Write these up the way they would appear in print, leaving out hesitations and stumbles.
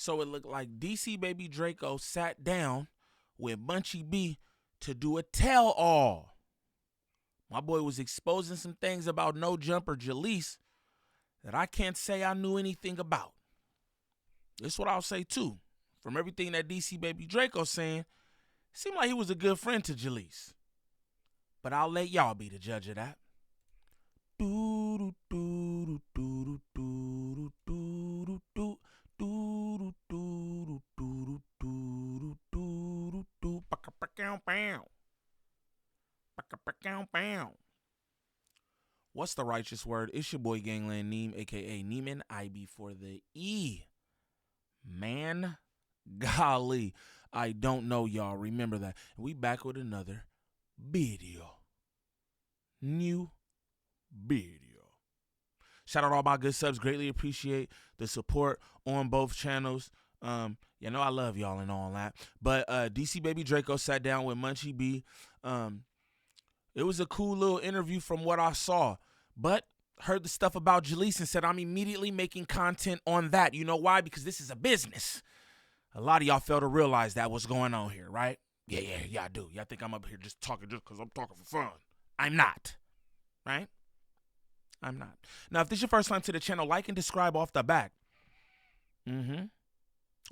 So it looked like DC Baby Draco sat down with Bunchy B to do a tell-all. My boy was exposing some things about No Jumper Jaleec that I can't say I knew anything about. This is what I'll say too. From everything that DC Baby Draco's saying, it seemed like he was a good friend to Jaliss. But I'll let y'all be the judge of that. What's the righteous word? It's your boy Gangland Neem, aka Neiman, IB for the E. Man, golly, I don't know, y'all. Remember that. We back with another video. New video. Shout out all my good subs. Greatly appreciate the support on both channels. You know I love y'all and all that. But DC Baby Draco sat down with Munchy B. It was a cool little interview from what I saw. But heard the stuff about Jaliss and said I'm immediately making content on that. You know why? Because this is a business. A lot of y'all fail to realize that what's going on here, right? Yeah, I do. Y'all think I'm up here just talking just because I'm talking for fun. I'm not. Right? I'm not. Now, if this is your first time to the channel, like and subscribe off the back.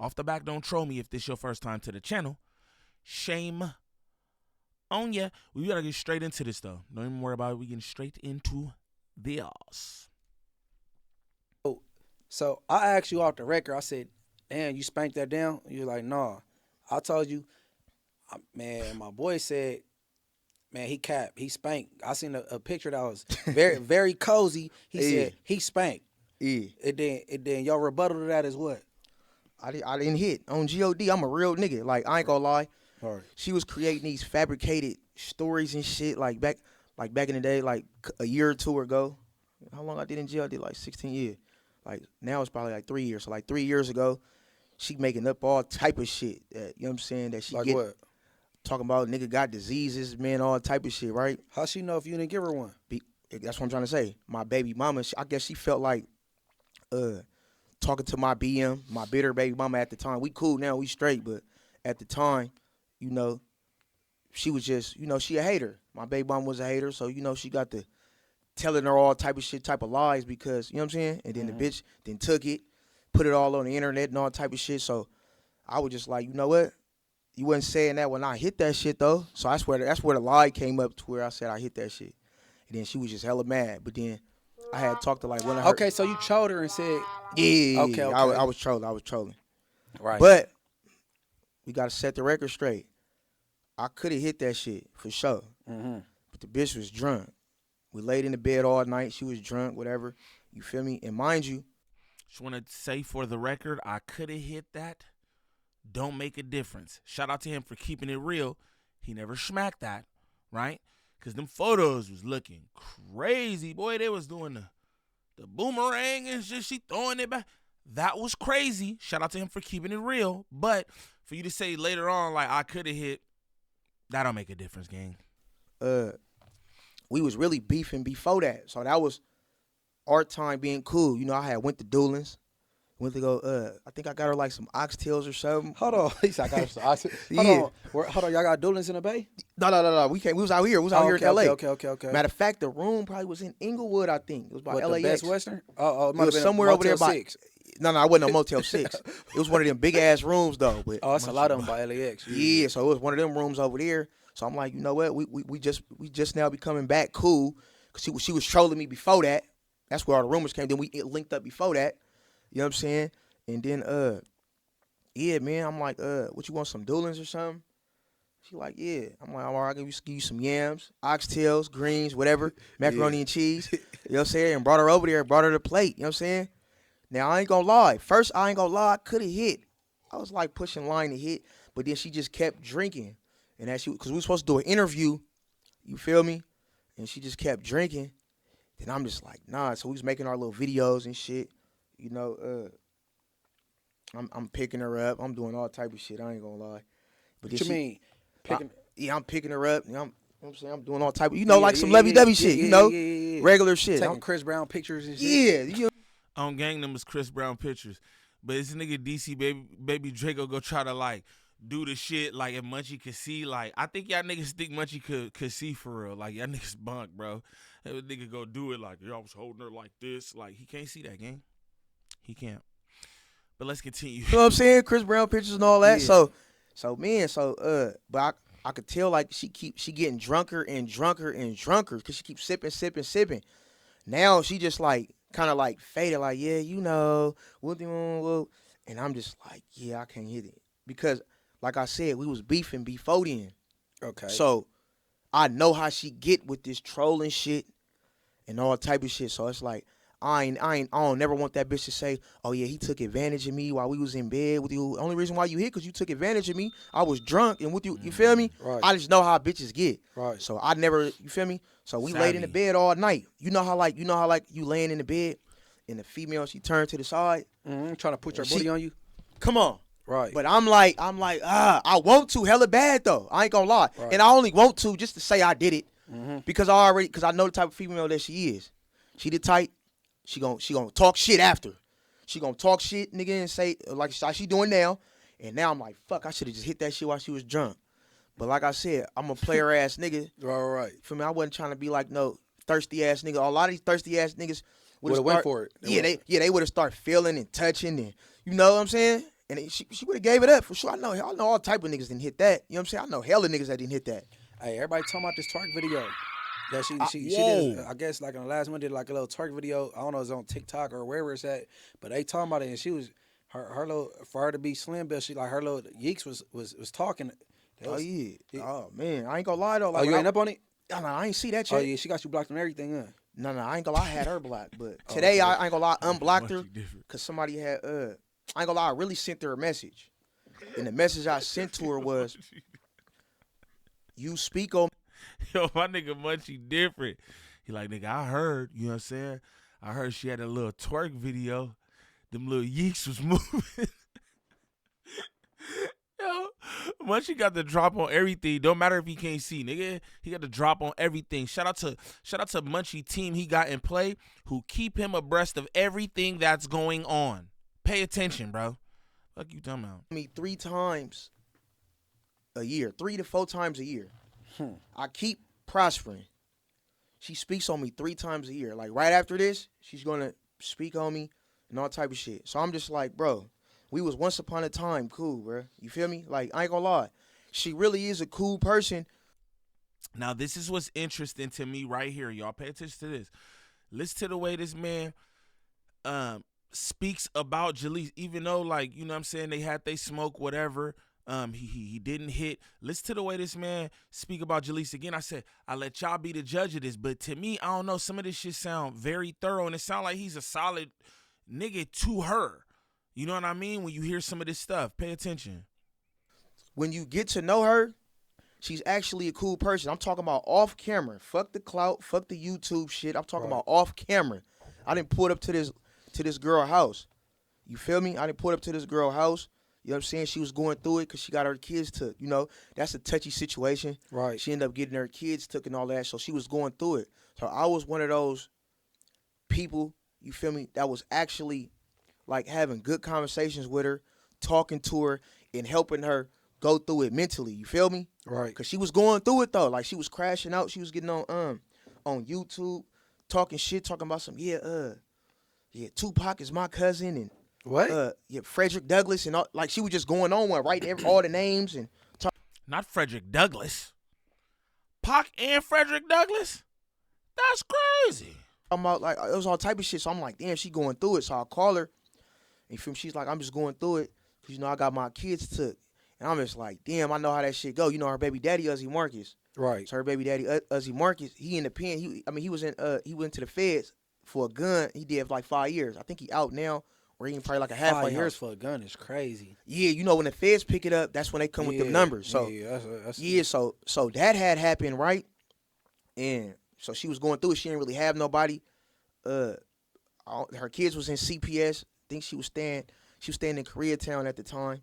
Off the back, don't troll me if this is your first time to the channel. Shame on ya. We gotta get straight into this, though. Don't even worry about it. We getting straight into this. So I asked you off the record. I said, damn, you spanked that down? You're like, nah. I told you, man, my boy said, man, he capped. He spanked. I seen a picture that was very, very cozy. He said he spanked. Yeah. And then your rebuttal to that is what? I didn't hit. On G.O.D., I'm a real nigga. Like, I ain't gonna lie. All right. She was creating these fabricated stories and shit, like back in the day, like a year or two ago. How long I did in jail? I did like 16 years. Like, now it's probably like 3 years. So, like, 3 years ago, she making up all type of shit. That, you know what I'm saying? That she Like get, what? talking about nigga got diseases, man, all type of shit, right? How she know if you didn't give her one? That's what I'm trying to say. My baby mama, I guess she felt like talking to my BM, my bitter baby mama at the time. We cool now, we straight, but at the time, you know, she was just, you know, she a hater. My baby mama was a hater, so, you know, she got the telling her all type of shit, type of lies because, you know what I'm saying? And then the bitch then took it, put it all on the internet and all type of shit. So I was just like, you know what? You wasn't saying that when I hit that shit, though. So that's where the lie came up to where I said I hit that shit. And then she was just hella mad. But then I had talked to like one of her. Okay, so you trolled her and said. Yeah. Okay. I was trolling. Right. But we got to set the record straight. I could have hit that shit for sure. But the bitch was drunk. We laid in the bed all night. She was drunk, whatever. You feel me? And mind you. Just want to say for the record, I could have hit that. Don't make a difference. Shout out to him for keeping it real. He never smacked that, right? Because them photos was looking crazy. Boy, they was doing the boomerang and shit. She throwing it back. That was crazy. Shout out to him for keeping it real. But for you to say later on, like, I could have hit, that don't make a difference, gang. We was really beefing before that. So that was our time being cool. You know, I had went to Doolins. Went to go, I think I got her like some oxtails or something. Hold on. He said I got her some oxtails. Yeah. Hold on. Y'all got Doolins in the Bay? No. We was out here. We was out here in L.A. Okay. Matter of fact, the room probably was in Inglewood, I think. It was by What, LAX. the Best Western? It was somewhere over there by. No, I wasn't on Motel 6. It was one of them big-ass rooms, though. But Oh, it's a lot of them by LAX. Yeah, so it was one of them rooms over there. So I'm like, you know what? We just now becoming back cool. Because she was trolling me before that. That's where all the rumors came. Then we linked up before that. You know what I'm saying? And then, yeah, man, I'm like, what you want, some Doolins or something? She like, yeah. I'm like, all right, I'll give you some yams, oxtails, greens, whatever, macaroni and cheese. You know what I'm saying? And brought her over there, brought her the plate. You know what I'm saying? Now, I ain't gonna lie. First, I could have hit. I was like pushing line to hit, but then she just kept drinking. And as because we were supposed to do an interview, you feel me? And she just kept drinking. Then I'm just like, nah. So we was making our little videos and shit. You know, I'm picking her up. I'm doing all type of shit. I ain't gonna lie. But What you mean? I'm picking her up. You know what I'm saying? I'm doing all type of, you know, like some lovey-dovey shit, you know? Yeah. Regular shit. Taking Chris Brown pictures and shit. Yeah. You know. On gang them was Chris Brown pictures. But this nigga DC Baby Draco go try to like do the shit like if Munchie could see. Like I think y'all niggas think Munchie could see for real. Like y'all niggas bunk, bro. That nigga go do it like yo, I was holding her like this. Like he can't see that, gang. He can't. But let's continue. You know what I'm saying? Chris Brown pictures and all that. Yeah. But I could tell like she getting drunker and drunker and drunker because she keeps sipping. Now she just like kind of like faded, like yeah, you know what do you want? And I'm just like yeah, I can't hit it because like I said, we was beefing before then. Okay. So I know how she get with this trolling shit and all type of shit. So it's like I don't never want that bitch to say, oh yeah, he took advantage of me while we was in bed with you. Only reason why you hit because you took advantage of me. I was drunk and with you, you feel me? Right. I just know how bitches get. Right. So I never, you feel me? So we laid in the Savvy. bed all night. You know how you laying in the bed and the female, she turned to the side. Trying to put your She- booty on you. Come on. Right. But I'm like, I want to hella bad though. I ain't gonna lie. Right. And I only want to just to say I did it because I know the type of female that she is. She the type, she gonna talk shit after. She gonna talk shit, nigga, and say like she doing now. And now I'm like, fuck, I should have just hit that shit while she was drunk. But like I said, I'm a player ass nigga. Right. For me, I wasn't trying to be like no thirsty ass nigga. A lot of these thirsty ass niggas Would have went for it. They would have started feeling and touching and you know what I'm saying? And she would have gave it up for sure. I know all type of niggas didn't hit that. You know what I'm saying? I know hella niggas that didn't hit that. Hey, everybody talking about this twerk video. That she whoa. did, I guess like on the last one did like a little twerk video. I don't know if it's on TikTok or wherever it's at, but they talking about it and she was her little for her to be slim built, she like her little yeeks was talking. Oh yeah. Oh man, I ain't gonna lie though. Oh, Like, you ain't up on it? No, I ain't see that Oh shit. yeah, she got you blocked on everything, huh? No, I ain't gonna lie. I had her blocked, but today I ain't gonna lie. Unblocked her because somebody had. I ain't gonna lie. I really sent her a message, and the message I sent to her was, "You speak on." Yo, my nigga Munchie different. He like, nigga, I heard, you know what I'm saying? I heard she had a little twerk video. Them little yeeks was moving. Yo, Munchie got the drop on everything. Don't matter if he can't see, nigga. He got the drop on everything. Shout out to Munchie team he got in play who keep him abreast of everything that's going on. Pay attention, bro. Fuck you talking about? Me 3 times a year, 3 to 4 times a year. I keep prospering. She speaks on me 3 times a year. Like right after this, she's gonna speak on me and all type of shit. So I'm just like, bro, we was once upon a time cool, bro. You feel me? Like I ain't gonna lie, she really is a cool person. Now this is what's interesting to me right here, y'all. Pay attention to this. Listen to the way this man speaks about Jaliss, even though like you know what I'm saying they smoke whatever. He didn't hit. Listen to the way this man speak about Jaliss. Again, I said I let y'all be the judge of this, but to me, I don't know. Some of this shit sound very thorough, and it sound like he's a solid nigga to her. You know what I mean? When you hear some of this stuff, pay attention. When you get to know her, she's actually a cool person. I'm talking about off camera. Fuck the clout. Fuck the YouTube shit. I'm talking about off camera. I didn't pull it up to this girl house. You feel me? I didn't pull it up to this girl house. You know what I'm saying? She was going through it because she got her kids took. You know, that's a touchy situation. Right. She ended up getting her kids took and all that. So she was going through it. So I was one of those people, you feel me, that was actually like having good conversations with her, talking to her, and helping her go through it mentally. You feel me? Right. Because she was going through it though. Like she was crashing out. She was getting on YouTube, talking shit, talking about some Tupac is my cousin and What? Frederick Douglass and all, like she was just going on one, writing all the names and Not Frederick Douglass. Pac and Frederick Douglass? That's crazy. talking about like it was all type of shit. So I'm like, damn, she going through it. So I call her, and you feel me? She's like, I'm just going through it because you know I got my kids took, and I'm just like, damn, I know how that shit go. You know her baby daddy Uzi Marcus. Right. So her baby daddy Uzi Marcus, he in the pen. He went to the feds for a gun. He did for like 5 years. I think he out now. Or even probably like a halfway 5 years house. for a gun is crazy. Yeah, you know when the feds pick it up, that's when they come with them numbers. So so that had happened, right? And so she was going through it. She didn't really have nobody. Her kids was in CPS. I think she was staying in Koreatown at the time.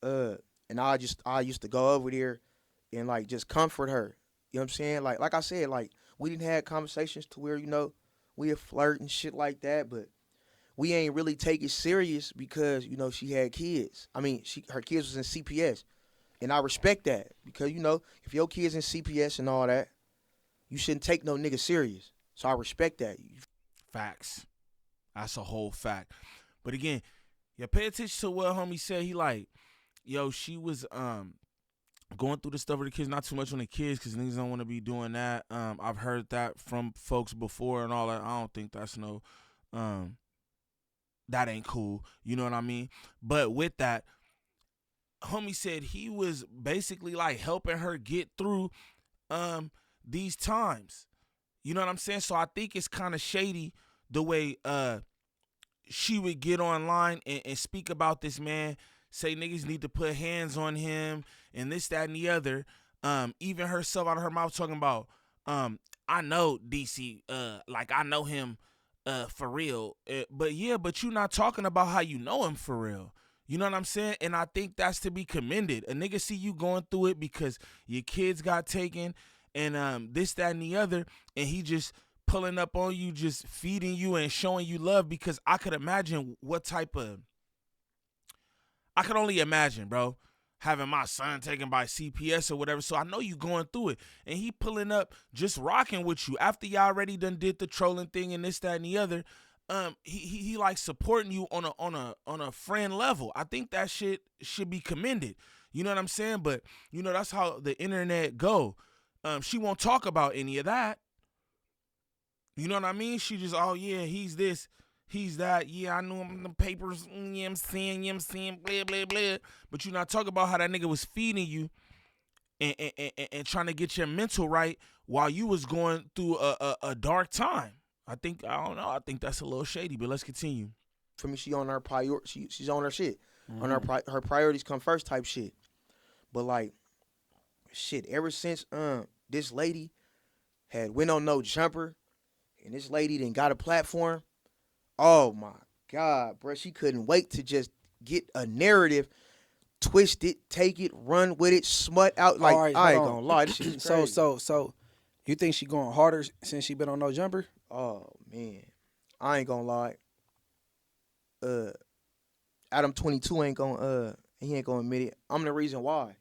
And I used to go over there and like just comfort her. You know what I'm saying? Like I said, like we didn't have conversations to where, you know, we had flirt and shit like that, but we ain't really take it serious because, you know, she had kids. I mean, her kids was in CPS. And I respect that because, you know, if your kids in CPS and all that, you shouldn't take no nigga serious. So I respect that. Facts. That's a whole fact. But again, yeah, pay attention to what homie said. He like, yo, she was going through the stuff with the kids, not too much on the kids because niggas don't want to be doing that. I've heard that from folks before and all that. I don't think that's no, that ain't cool. You know what I mean? But with that, homie said he was basically like helping her get through these times. You know what I'm saying? So I think it's kind of shady the way she would get online and speak about this man, say niggas need to put hands on him and this, that, and the other. Even herself out of her mouth talking about, I know DC, like I know him for real. But you're not talking about how you know him for real. You know what I'm saying? And I think that's to be commended. A nigga see you going through it because your kids got taken and this, that, and the other, and he just pulling up on you, just feeding you and showing you love, because I could imagine what type of, I could only imagine, bro, having my son taken by CPS or whatever. So I know you going through it. And he pulling up, just rocking with you after y'all already done did the trolling thing and this, that, and the other. He like supporting you on a friend level. I think that shit should be commended. You know what I'm saying? But you know, that's how the internet go. She won't talk about any of that. You know what I mean? She just, oh yeah, he's this, he's that. Yeah, I knew him in the papers. You know what I'm saying, blah, blah, blah. But you not talking about how that nigga was feeding you and trying to get your mental right while you was going through a dark time. I don't know. I think that's a little shady, but let's continue. For me, she on her she's on her shit. On her priorities come first type shit. But like, shit, ever since this lady had went on No Jumper, and this lady then got a platform, oh my God, bro, she couldn't wait to just get a narrative, twist it, take it, run with it, smut out. Like, right, I ain't gonna lie, this shit is crazy. So, you think she going harder since she been on No Jumper? Oh man, I ain't gonna lie. Adam 22 ain't gonna he ain't gonna admit it. I'm the reason why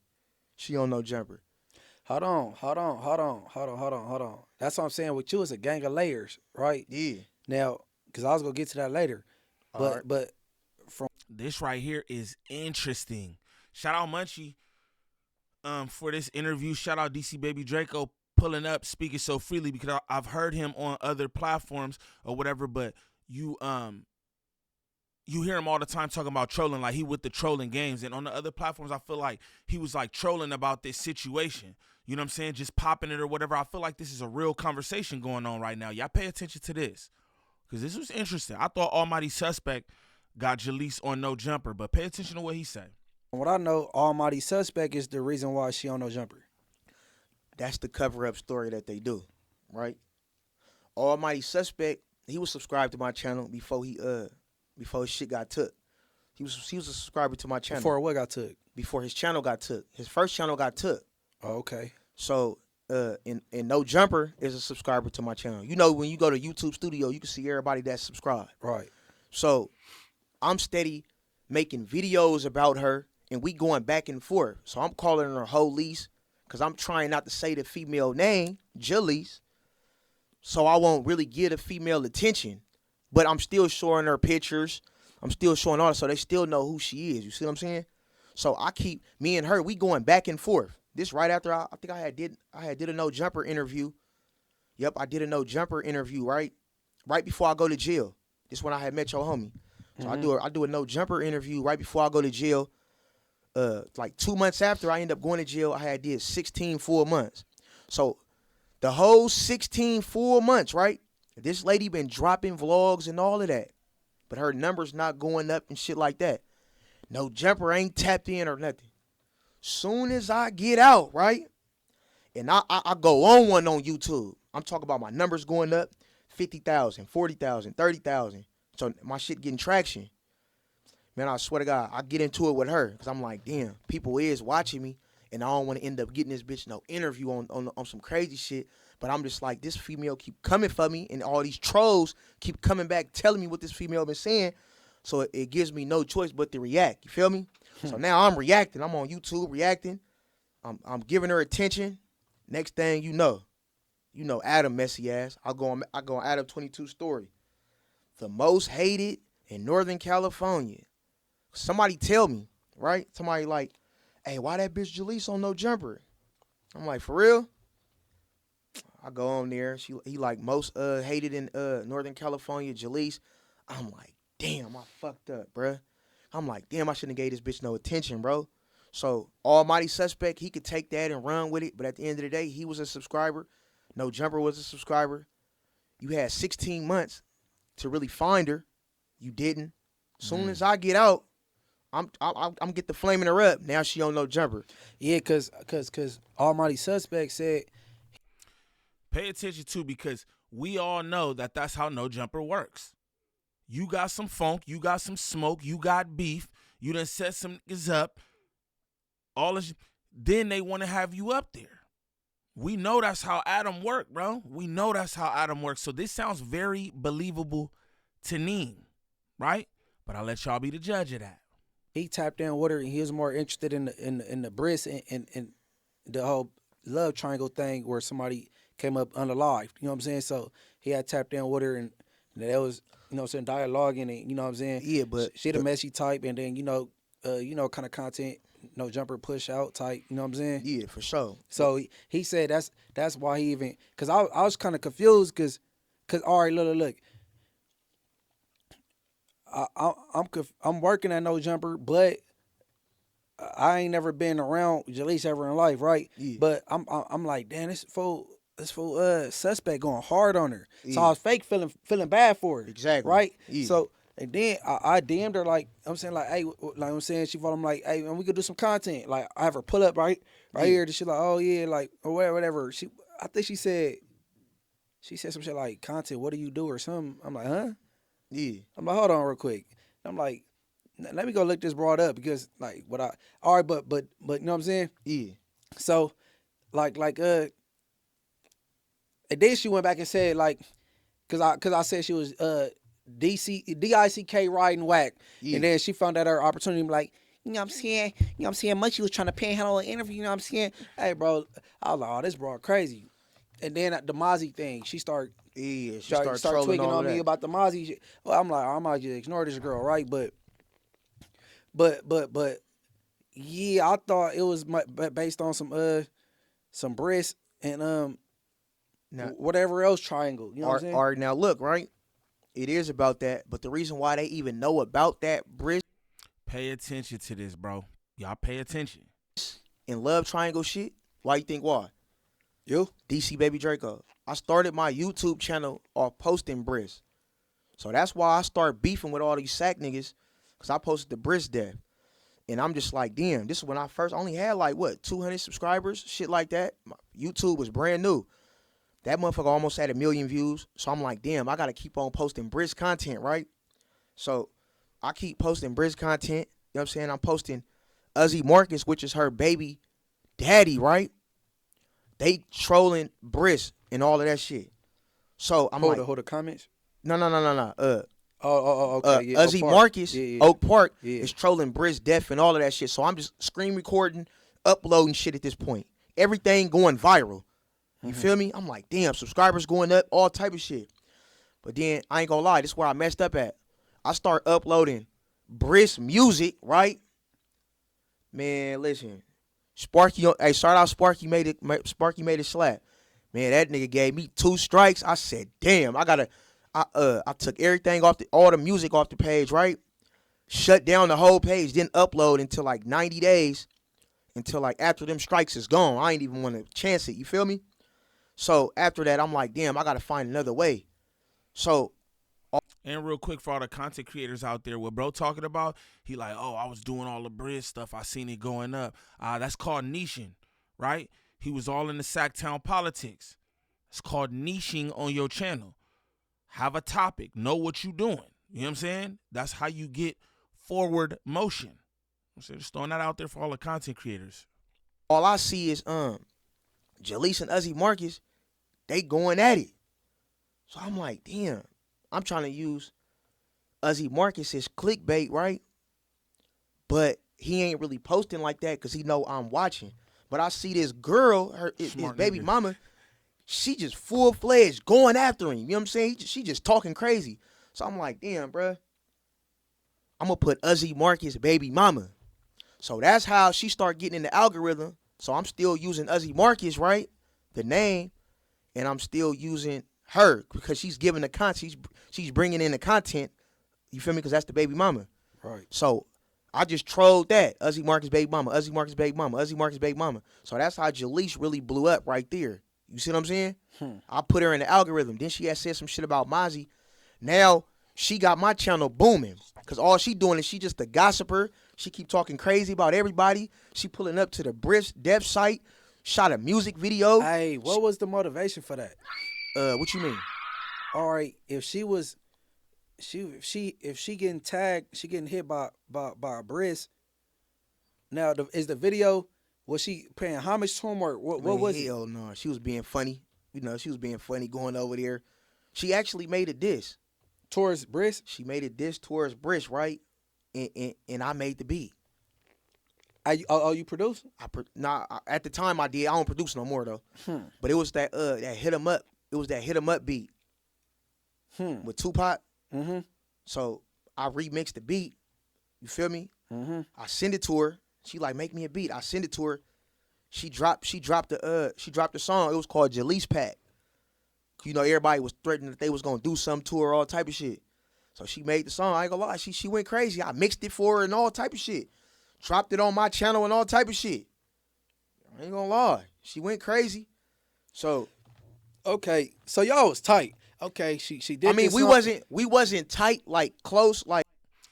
she on No Jumper. Hold on. That's what I'm saying. With you, it's a gang of layers, right? Yeah. Now, because I was gonna get to that later, but from this right here is interesting. Shout out Munchie for this interview. Shout out DC Baby Draco pulling up, speaking so freely, because I've heard him on other platforms or whatever, but you hear him all the time talking about trolling, like he with the trolling games. And on the other platforms, I feel like he was like trolling about this situation. You know what I'm saying? Just popping it or whatever. I feel like this is a real conversation going on right now. Y'all pay attention to this, because this was interesting. I thought Almighty Suspect got Jaliss on No Jumper, but pay attention to what he said. what I know, Almighty Suspect is the reason why she on No Jumper. That's the cover-up story that they do, right? Almighty Suspect, he was subscribed to my channel before his shit got took. He was a subscriber to my channel. Before what got took? Before his channel got took. His first channel got took. Oh, okay. So, and No Jumper is a subscriber to my channel. You know, when you go to YouTube Studio, you can see everybody that's subscribed. Right. So, I'm steady making videos about her, and we going back and forth. So, I'm calling her Jaliss, because I'm trying not to say the female name, Jaliss, so I won't really get a female attention. But I'm still showing her pictures. I'm still showing all that, so they still know who she is. You see what I'm saying? So me and her, we going back and forth. This right after I think I had did a No Jumper interview. Yep, I did a No Jumper interview, right before I go to jail. This when I had met your homie. So I do a No Jumper interview right before I go to jail. Like 2 months after I end up going to jail, I had did 16 full months. So the whole 16 full months, right? This lady been dropping vlogs and all of that, but her numbers not going up and shit like that. No Jumper ain't tapped in or nothing. Soon as I get out, right, and I go on one on YouTube, I'm talking about my numbers going up, 50,000, 40,000, 30,000. So my shit getting traction. Man, I swear to God, I get into it with her because I'm like, damn, people is watching me, and I don't want to end up getting this bitch no interview on some crazy shit. But I'm just like, this female keep coming for me, and all these trolls keep coming back telling me what this female been saying. So it gives me no choice but to react. You feel me? So now I'm reacting. I'm on YouTube reacting. I'm giving her attention. Next thing you know Adam messy ass. I go on Adam 22 story. The most hated in Northern California. Somebody tell me, right? Somebody like, hey, why that bitch Jaliss on No Jumper? I'm like, for real? I go on there. He like most hated in Northern California, Jaliss. I'm like, damn, I fucked up, bruh. I'm like, damn, I shouldn't have gave this bitch no attention, bro. So almighty suspect, he could take that and run with it. But at the end of the day, he was a subscriber. No Jumper was a subscriber. You had 16 months to really find her. You didn't. Soon as I get out, I'm get the flaming her up. Now she on No Jumper. Yeah, cause almighty suspect said, Pay attention too, because we all know that that's how No Jumper works. You got some funk, you got some smoke, you got beef, you done set some niggas up, then they want to have you up there. We know that's how Adam worked, bro. We know that's how Adam works. So this sounds very believable to Neem, right? But I'll let y'all be the judge of that. he tapped in with her and he was more interested in the bris and the whole love triangle thing where somebody came up unalived. You know what I'm saying? So he had tapped in with her and that was, you know what I'm saying, dialogue in it, you know what I'm saying? Yeah, but she the messy type, and then kind of content No Jumper push out type, you know what I'm saying? Yeah, for sure. So he said that's why he even, cause I was kind of confused, cause all right, look. I'm working at No Jumper, but I ain't never been around Jaliss ever in life, right? Yeah. But I'm like, damn, this fool suspect going hard on her. Yeah. So I was fake feeling bad for her. Exactly. Right? Yeah. So and then I DM'd her like, I'm saying like, hey, like I'm saying, she followed me like, hey, and we could do some content. Like I have her pull up right here. And she's like, oh yeah, like or whatever. I think she said some shit like, content, what do you do or something. I'm like, huh? Yeah. I'm like, hold on real quick. I'm like, let me go look this broad up because like all right, but you know what I'm saying? Yeah. So like and then she went back and said like, cause I said she was DICK riding whack. Yeah. And then she found out her opportunity, like, you know what I'm saying? Much she was trying to panhandle an interview, you know what I'm saying? Hey bro, I was like, oh, this bro crazy. And then the Mozzie thing, she started start tweaking all on me that. about the Mozzie shit. Well, I'm like, I might just ignore this girl, right? But yeah, I thought it was based on some bris and Now, whatever else triangle. You know what I'm saying? all right, now look, right? It is about that, but the reason why they even know about that bris Pay attention to this, bro. Y'all pay attention. and love triangle shit, why you think why? You? DC Baby Draco. I started my YouTube channel off posting bris. So that's why I start beefing with all these sack niggas, because I posted the bris death. And I'm just like, damn, this is when I first only had like, 200 subscribers, shit like that. My YouTube was brand new. That motherfucker almost had 1 million views. So I'm like, damn, I got to keep on posting bris content, right? So I keep posting bris content. You know what I'm saying? I'm posting Uzi Marcus, which is her baby daddy, right? They trolling bris and all of that shit. So I'm Hold like, the comments. no. Okay. Yeah. Uzi Marcus, Yeah. Oak Park, Yeah. is trolling Briz Def and all of that shit. So I'm just screen recording, uploading shit at this point. Everything going viral. You feel me? I'm like, damn, subscribers going up, all type of shit. But then, I ain't gonna lie, this is where I messed up at. I start uploading Briz music, right? Man, listen. Sparky, hey, start out Sparky made it slap. Man, that nigga gave me 2 strikes. I said, damn, I took everything off all the music off the page, right? Shut down the whole page, didn't upload until like 90 days, until like after them strikes is gone. I ain't even want to chance it, you feel me? So after that, I'm like, damn, I got to find another way. So. And real quick for all the content creators out there, what bro talking about, he like, oh, I was doing all the Briz stuff. I seen it going up. That's called niching, right? He was all in the Sacktown politics. It's called niching on your channel. Have a topic. Know what you doing. You know what I'm saying? That's how you get forward motion. So just throwing that out there for all the content creators. All I see is Jaliss and Uzi Marcus they going at it. So I'm like, damn, I'm trying to use Uzi Marcus's clickbait, right? But he ain't really posting like that because he know I'm watching. But I see this girl, his baby mama, she just full-fledged going after him. You know what I'm saying? She just talking crazy. So I'm like, damn, bruh. I'm going to put Uzi Marcus baby mama. So that's how she start getting in the algorithm. So I'm still using Uzi Marcus, right? The name. And I'm still using her because she's giving the content. She's bringing in the content. You feel me? Because that's the baby mama. Right. So I just trolled that. Uzi Marcus baby mama. Uzi Marcus baby mama. Uzi Marcus baby mama. So that's how Jaliss really blew up right there. You see what I'm saying? I put her in the algorithm. Then she had said some shit about Mozzie. Now she got my channel booming. Because all she doing is she just a gossiper. She keep talking crazy about everybody. She pulling up to the Brisk Dev site. Shot a music video. Hey, what was the motivation for that? What you mean? All right, if she getting tagged, she getting hit by a Brisk. Now, is the video, was she paying homage to him or what was it? Hell no. She was being funny. You know, she was being funny going over there. She actually made a diss. Towards Brisk? She made a diss towards Brisk, right? And I made the beat. You produce? At the time I did. I don't produce no more though. But it was that hit 'em up. It was that hit 'em up beat with Tupac. Mm-hmm. So I remixed the beat. You feel me? Mm-hmm. I send it to her. She like, make me a beat. I send it to her. She dropped the song. It was called Jaliss Pack. You know, everybody was threatening that they was gonna do something to her, all type of shit. So she made the song. I ain't gonna lie, she went crazy. I mixed it for her and all type of shit. Dropped it on my channel and all type of shit. I ain't gonna lie, she went crazy. So, okay, so y'all was tight. Okay, she did. I mean, we wasn't tight, like close, like.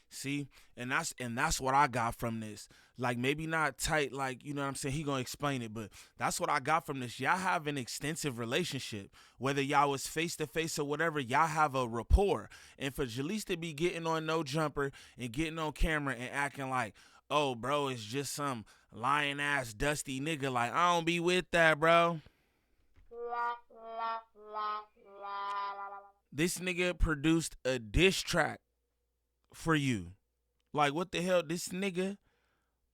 See, and that's what I got from this. Like, maybe not tight, like, you know what I'm saying? He gonna explain it, but that's what I got from this. Y'all have an extensive relationship. Whether y'all was face-to-face or whatever, y'all have a rapport. And for Jaliss to be getting on No Jumper and getting on camera and acting like, oh, bro, it's just some lying-ass, dusty nigga, like, I don't be with that, bro. This nigga produced a diss track for you. Like, what the hell? This nigga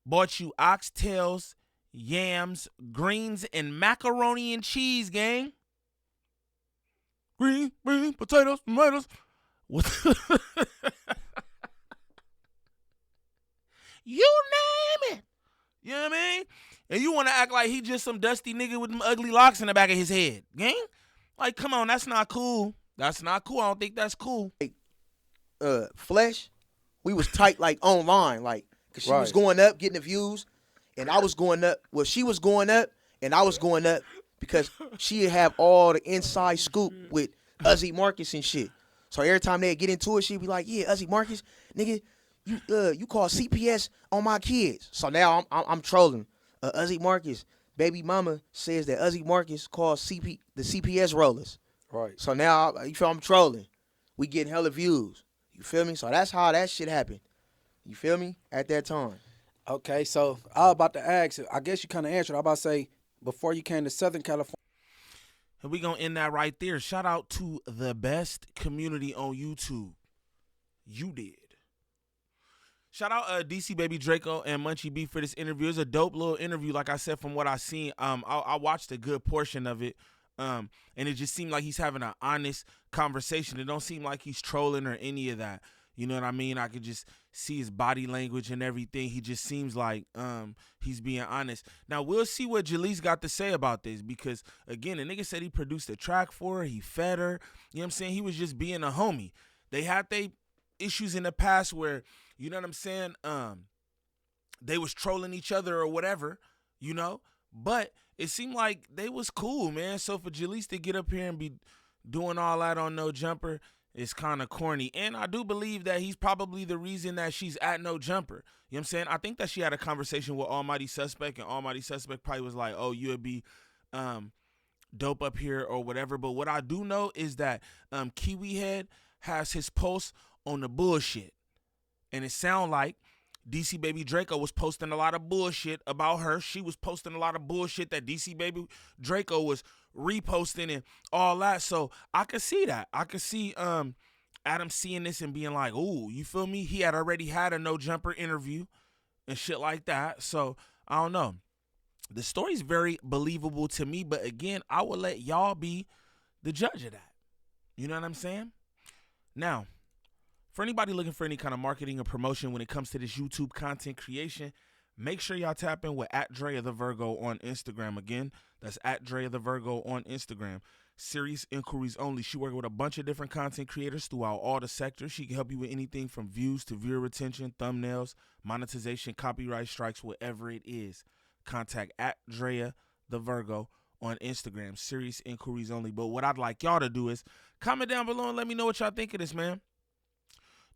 bought you oxtails, yams, greens, and macaroni and cheese, gang. Green, potatoes, tomatoes. What? You name it. You know what I mean? And you want to act like he just some dusty nigga with them ugly locks in the back of his head, gang? Like, come on, that's not cool. That's not cool. I don't think that's cool. Flesh, we was tight like online, like, cause she was going up, getting the views, and I was going up. Well, she was going up, and I was going up because she'd have all the inside scoop with Uzi Marcus and shit. So every time they'd get into it, she'd be like, "Yeah, Uzi Marcus, nigga, you call CPS on my kids." So now I'm trolling. Uzi Marcus, baby mama says that Uzi Marcus calls the CPS rollers. Right. So now you feel I'm trolling. We getting hella views. You feel me? So that's how that shit happened. You feel me? At that time. Okay, so I was about to ask, I guess you kind of answered. I was about to say, before you came to Southern California. And we going to end that right there. Shout out to the best community on YouTube. You did. Shout out DC Baby Draco and Munchie B for this interview. It was a dope little interview, like I said, from what I seen. I watched a good portion of it. And it just seemed like he's having an honest conversation. It don't seem like he's trolling or any of that. You know what I mean? I could just see his body language and everything. He just seems like he's being honest. Now, we'll see what Jaliss got to say about this because, again, the nigga said he produced a track for her. He fed her. You know what I'm saying? He was just being a homie. They had their issues in the past where, you know what I'm saying, they was trolling each other or whatever, you know? But it seemed like they was cool, man. So for Jaliss to get up here and be doing all that on No Jumper is kind of corny. And I do believe that he's probably the reason that she's at No Jumper. You know what I'm saying? I think that she had a conversation with Almighty Suspect, and Almighty Suspect probably was like, oh, you would be dope up here or whatever. But what I do know is that Kiwi Head has his pulse on the bullshit. And it sound like DC Baby Draco was posting a lot of bullshit about her. She was posting a lot of bullshit that DC Baby Draco was reposting and all that. So I could see that. I could see Adam seeing this and being like, ooh, you feel me? He had already had a No Jumper interview and shit like that. So I don't know. The story's very believable to me, but again, I will let y'all be the judge of that. You know what I'm saying? Now, for anybody looking for any kind of marketing or promotion when it comes to this YouTube content creation, make sure y'all tap in with @Drea the Virgo on Instagram. Again, that's @Drea the Virgo on Instagram. Serious inquiries only. She works with a bunch of different content creators throughout all the sectors. She can help you with anything from views to viewer retention, thumbnails, monetization, copyright strikes, whatever it is. Contact @Drea the Virgo on Instagram. Serious inquiries only. But what I'd like y'all to do is comment down below and let me know what y'all think of this, man.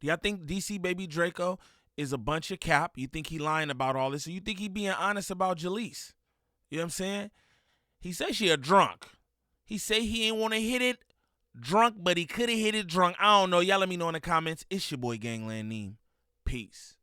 Do y'all think DC Baby Draco is a bunch of cap? You think he lying about all this? Or you think he being honest about Jaliss? You know what I'm saying? He says she a drunk. He say he ain't want to hit it drunk, but he could have hit it drunk. I don't know. Y'all let me know in the comments. It's your boy Gangland Neem. Peace.